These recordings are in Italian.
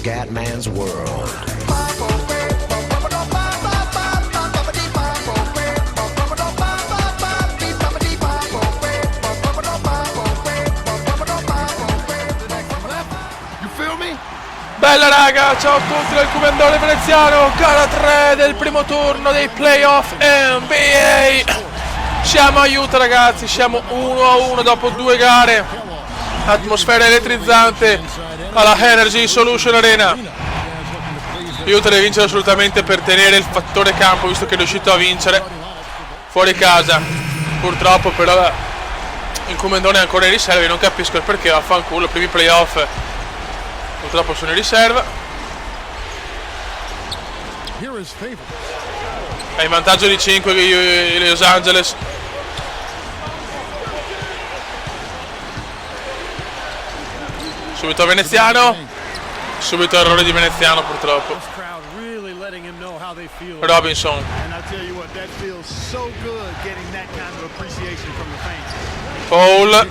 Scatman's World. Bella raga, ciao a tutti dal Commendone veneziano, gara 3 del primo turno dei playoff NBA. Siamo a Utah ragazzi, siamo 1-1 dopo 2 gare. Atmosfera elettrizzante alla Energy Solution Arena. Utah deve vincere assolutamente per tenere il fattore campo, visto che è riuscito a vincere fuori casa. Purtroppo però il Commendone è ancora in riserva e non capisco il perché, vaffanculo, primi playoff. Purtroppo sono in riserva. È in vantaggio di 5 i Los Angeles. Subito veneziano. Subito errore di veneziano purtroppo. Robinson. Paul.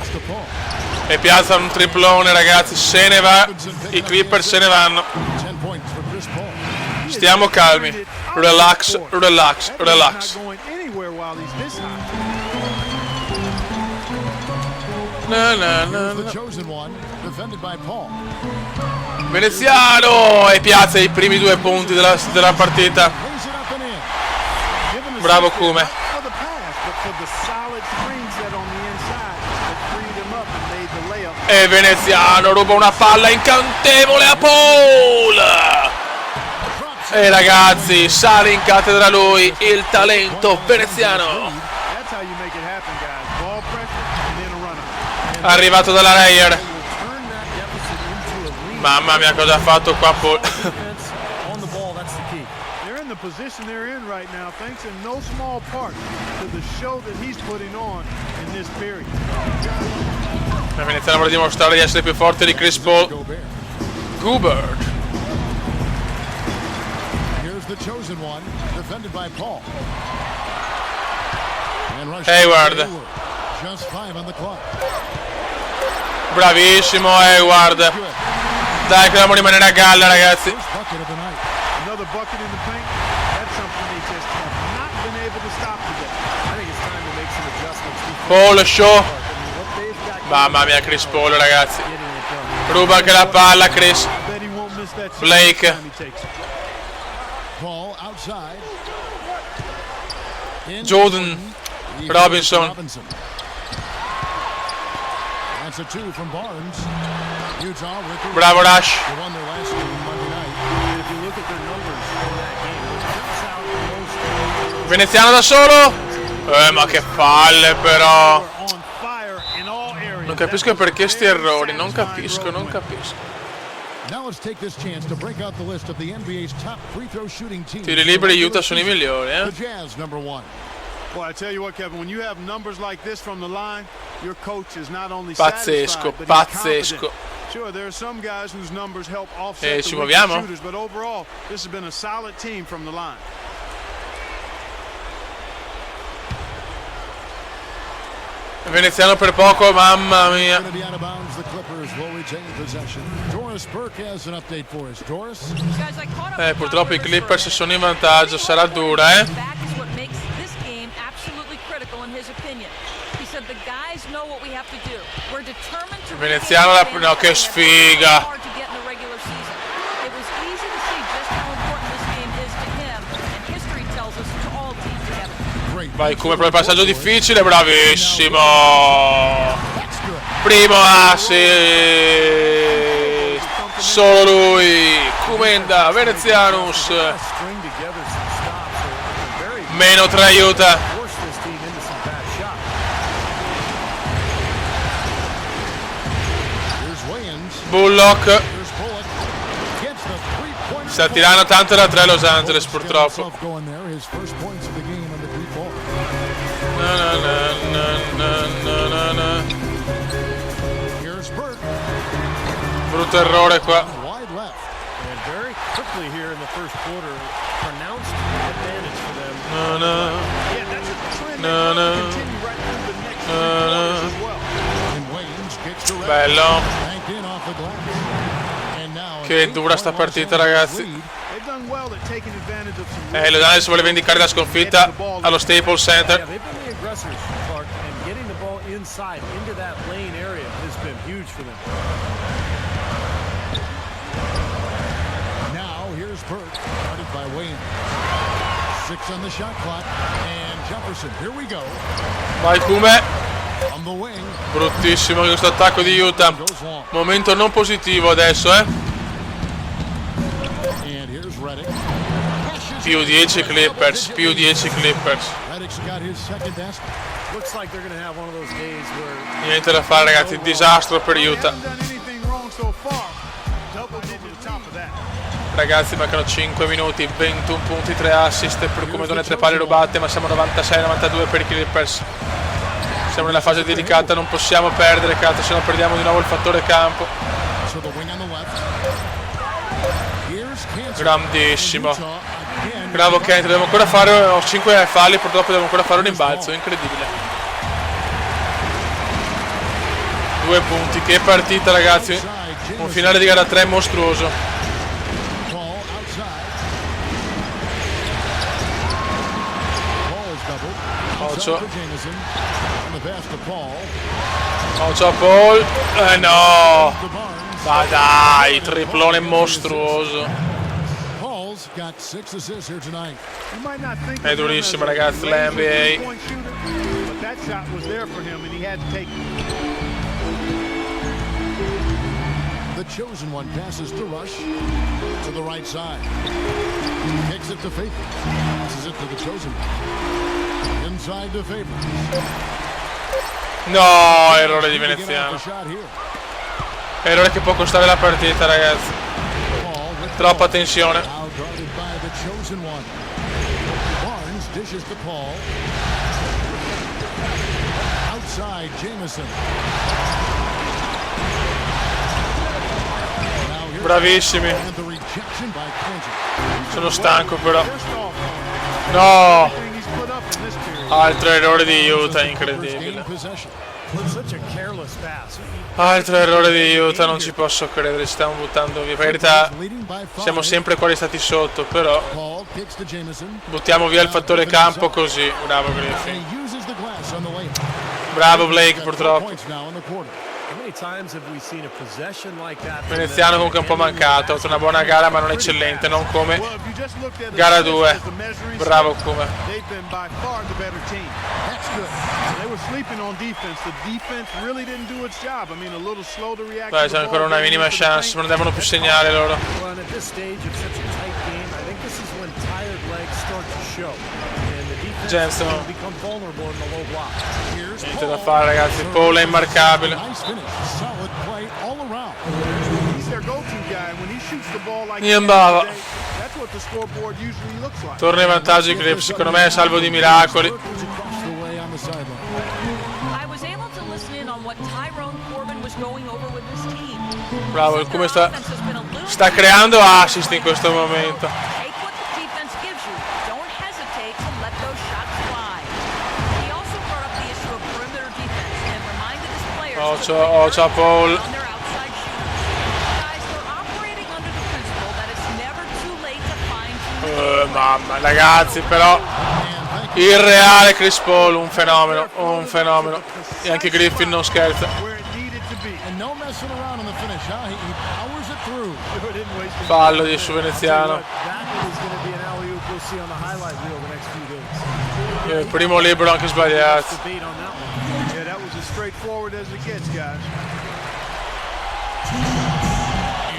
E piazza un triplone ragazzi, se ne va, i Clippers se ne vanno. Stiamo calmi, relax, relax, relax. Veneziano e piazza i primi 2 punti della partita. Bravo Kume. E veneziano ruba una palla incantevole a Paul. E ragazzi, sale in cattedra lui, il talento veneziano. Arrivato dalla Reyer. Mamma mia, cosa ha fatto qua Paul. Position they're in right now, thanks in no small part to the show that he's putting on in this period. La veneziana vuole dimostrare di essere più forte di Chris Paul. Gobert. Hayward. Bravissimo Hayward. Dai che dobbiamo rimanere a galla ragazzi. Paul show. Mamma mia Chris Paul ragazzi. Ruba anche la palla Chris. Blake. Jordan. Robinson. Bravo Rush. Veneziano da solo. Ma che palle però. Non capisco perché sti errori, non capisco. Tiri liberi Utah sono i migliori, Pazzesco, pazzesco. E ci muoviamo? Veneziano per poco, mamma mia. Purtroppo i Clippers sono in vantaggio, sarà dura, Veneziano, no, che sfiga. Vai come per il passaggio difficile, bravissimo. Primo assist. Solo lui. Kumenda, Venezianus. Meno 3 aiuta. Bullock. Sta tirando tanto da 3 Los Angeles purtroppo. Brutto errore qua. Bello. Che dura sta partita, ragazzi. They've done well at taking advantage of some Los Angeles vuole vendicare la sconfitta allo Staples Center. Yeah, they've been the aggressors, Clark, and getting the ball inside into that lane area has been huge for them. Now here's Burke, guarded by Wayne. 6 on the shot clock, and Jefferson. Here we go. Vai Kume. On the wing. Bruttissimo questo attacco di Utah. Momento non positivo adesso, And here's Redick. Più 10 Clippers, più 10 Clippers. Redick's got his second basket. Looks like they're going to have one of those days where Niente da fare, ragazzi, disastro per They Utah. haven't done anything wrong so far. Double digit top of that. Ragazzi, mancano 5 minuti, 21 punti, 3 assist per Kumedon, 3 palle rubate, ma siamo 96-92 per i Clippers. Siamo nella fase delicata, non possiamo perdere, cazzo, se no perdiamo di nuovo il fattore campo. So the wing on the left. Here's Kansas. Grandissimo. Utah again. Bravo Kent, dobbiamo ancora fare, ho 5 falli, purtroppo devo ancora fare un rimbalzo, incredibile. 2 punti, che partita, ragazzi. Un finale di gara 3 mostruoso. Ball outside. Ball's doubled. Ocho. Outside for Jamison. On the pass to Paul. Ocio a Paul. No! To Barnes. Ma dai, triplone mostruoso. Paul's got 6 assists here tonight. You might not think È of him durissimo, as a ragazzi, laser l'NBA. three-point shooter, but that shot was there for him and he had to take it. The chosen one passes to Rush to the right side. Kicks it to Favors. Passes it to the chosen one. Inside to Favors. No, errore di Get out veneziano. the shot here. Errore che può costare la partita, ragazzi. Paul with the Troppa ball. tensione. Now guarded by the chosen one. Barnes dishes to Paul. Outside Jamison. Now here's Bravissimi. and the rejection by Kansas. Sono stanco però. First off, No! everything he's put up in this period. Altro errore di Utah, Clippers gain incredibile. possession. such a careless pass. Altro errore di Utah, non ci posso credere, ci stiamo buttando via. Per carità, Leading by 5. siamo sempre quasi stati sotto, però Paul kicks to Jamison. buttiamo via il fattore campo così. Bravo Griffin. And he uses the glass on the way. Bravo Blake, Got 4 purtroppo. points now in the quarter. How many times have we seen a possession like that? from Veneziano them comunque un po' ending with mancato, ha fatto una buona gara ma non eccellente, non come Well, if you just looked at gara assists 2. as the measuring Bravo stick, Kuma. they've been by far the better team. That's good. They were sleeping on defense. The defense really didn't do its job. I mean, a little slow to react. Dai, to the c'è ancora ball una getting minima into the chance, paint. ma non devono più segnare loro. Well, and at this stage of such a tight game, I think this is when tired legs start to show. And the defense Jensen. will become vulnerable in the low block. Here's Niente da Paul. fare, ragazzi, Paul è immarcabile. Nice finish. Solid play all around. He's their go-to guy. When he shoots the ball like Niembava. that, that's what the scoreboard usually looks like. Torna in vantaggio i Clips, secondo me è salvo di miracoli. Across the way on the sideline. I was able to listen in on what Tyrone Corbin was going over with his team. Bravo, il come sta, Offense has been a little sta creando assist in questo momento. Take what the defense gives you. Don't hesitate to let those shots fly. He also brought up the issue of perimeter defense and reminded his players to Ocio a Paul. on their outside shooters. Guys, they're operating under the principle that it's never too late to fine-tune. Mamma, ragazzi, però il reale Chris Paul, un fenomeno, un fenomeno. E anche Griffin non scherza. Where it needed to be. And no messing around on the finish, huh? He powers it through. Didn't waste any Fallo di su veneziano. That is going to be an alley-oop we'll see on the highlight reel the next few days. Il primo libero anche sbagliato. Debate on that one. Yeah, that was as straightforward as it gets, guys.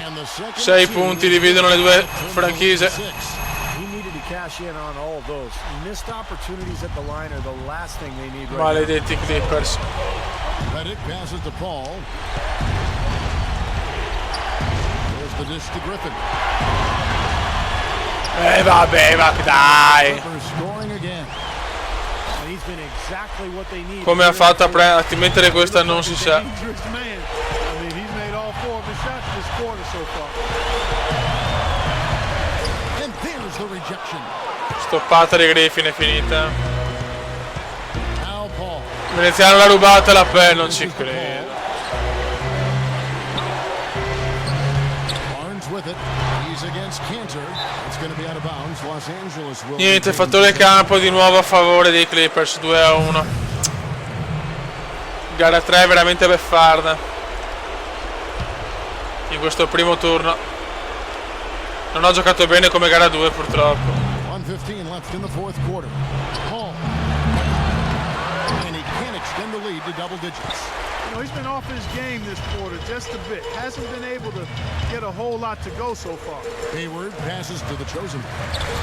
And the second 6 two punti dividono le due franchise. 6. He needed to cash in on all of those. Missed opportunities at the line are the last thing they need right Maledetti Clippers. Redick passes to Paul. There's the dish to Griffin. Vabbè, ma dai. Clippers scoring again. now. And he's been exactly what they need. Come ha fatto a mettere questa non si sa. Dangerous man. I mean, he's made all 4 of his shots this quarter so far. And there's the rejection. Stoppata di Griffin è finita. Now Paul. Veneziano l'ha rubata la pelle, non ci credo. Barnes with it. going to be out of bounds. Los Angeles will Niente, fattore campo di nuovo a favore dei Clippers, 2-1. Gara 3 veramente beffarda in questo primo turno. Non ho giocato bene come gara 2 purtroppo. 1:15 left in the fourth quarter. Paul. And he can't extend the lead to double digits. You know, he's been off his game this quarter just a bit. Hasn't been able to get a whole lot to go so far. Hayward passes to the chosen.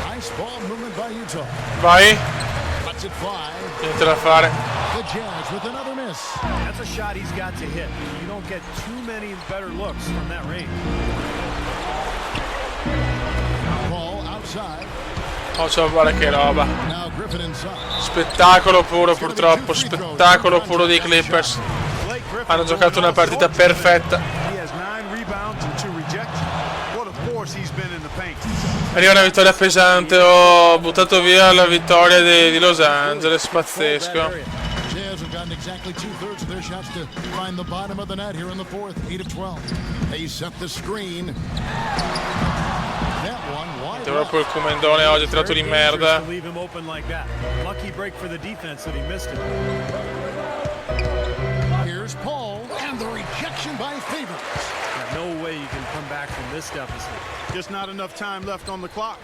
Nice ball movement by Utah. Vai, Lets it fly. niente da fare. The Jazz with another miss. That's a shot he's got to hit. You don't get too many better looks from that range. Ball outside. Oh, c'ho guarda che roba. Now Griffin inside. Spettacolo puro purtroppo, spettacolo puro dei Clippers. Blake Griffin Hanno giocato una partita perfetta. He has 9 rebounds and 2 rejections. What a force he's been in the paint. Arriva una vittoria pesante, ho buttato via la vittoria di Los Angeles, pazzesco. Jazz have gotten exactly 2/3 of their shots to find the bottom of the net here in the fourth. 8 of 12. They set the screen. That one wide. Proprio il Comendone oggi ha tirato di merda. To leave him open like that. Lucky break for the defense that he missed it. Here's Paul and the rejection by Favors. No way you can come back from this deficit. Just not enough time left on the clock.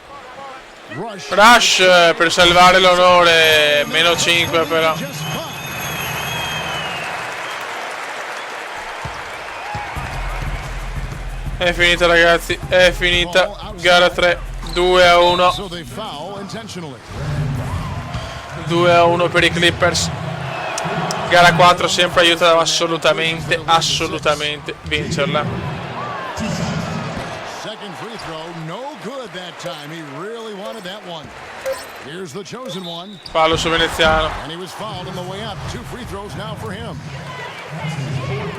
Rush. Rush per salvare l'onore, meno 5 però. Just fine. È finita ragazzi, è finita. Gara 3, 2-1. So they foul intentionally. 2-1 per i Clippers. Gara 4 sempre aiuta assolutamente, assolutamente vincerla. Second free throw, no good that time. He really wanted that one. Here's the chosen one, Fallo su Veneziano. and he was fouled on the way up. 2 free throws now for him.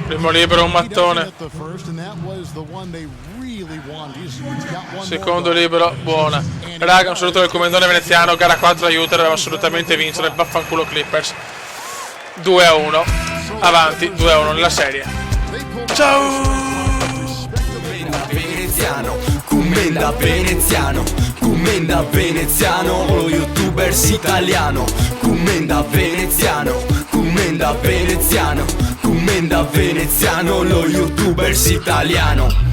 Primo libero, un He doesn't mattone. hit the first, and that was the one they really wanted. He's got one Secondo more. libero, buona. Raga, un saluto del Comendone Veneziano. Gara 4 aiuta, dobbiamo assolutamente vincere. Vaffanculo Clippers. 2-1. Avanti, 2-1 nella serie. They pulled Ciao! Veneziano, commenda veneziano, commenda veneziano, lo youtubers italiano, commenda veneziano, commenda veneziano, commenda veneziano, lo youtubers italiano.